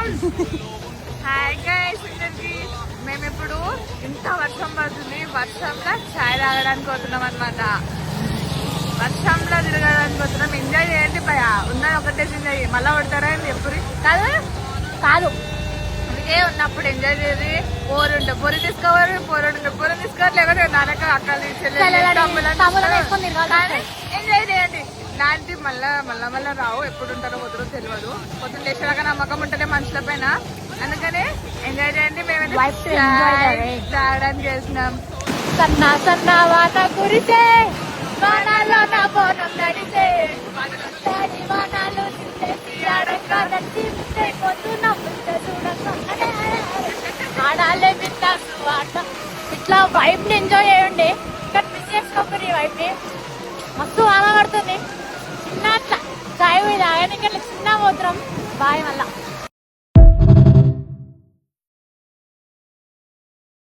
Hi guys, అందరికి మేము ఇప్పుడు ఇంత వర్షం పడుతుంది. వర్షంలో చాయ్ తాగడానికి పోతున్నాం అనమాట. వర్షంలో తిరగడానికి పోతున్నాం. ఎంజాయ్ చేయండి భయ, ఉన్నది ఒకటే ఎంజాయ్. మళ్ళా కొడతారా అని ఎప్పుడు కాదు కాదు అందుకే ఉన్నప్పుడు ఎంజాయ్ చేసి పోరుంటే పొరి తీసుకోవాలి, పొరి తీసుకోవాలి. లేకపోతే నాన్నక అక్కలు ఎంజాయ్ చేయండి. ఇలాంటి మళ్ళా రావు. ఎప్పుడు ఉంటారో వదరో తెలియదు. పొద్దున్న లేచేలాగా నమ్మకం ఉంటేనే మనుషుల పైన. అందుకని ఎంజాయ్ చేయండి. మేము తాగడానికి చేసినాం. సన్నా సన్నా వాన కురిసే వానాలో నా బోనం నడిచే వానాలు ఆడాలే బిందాసు ఆట. ఇట్లా వైబ్ ని ఎంజాయ్ చేయండి. ఇక్కడ మిస్ చేసుకోకరి వైబ్ ని. మస్తు వాన పడుతుంది. చిన్న చాయ్ తాగడానికి చిన్న పోతున్నాం. బాయ్ మళ్ళా.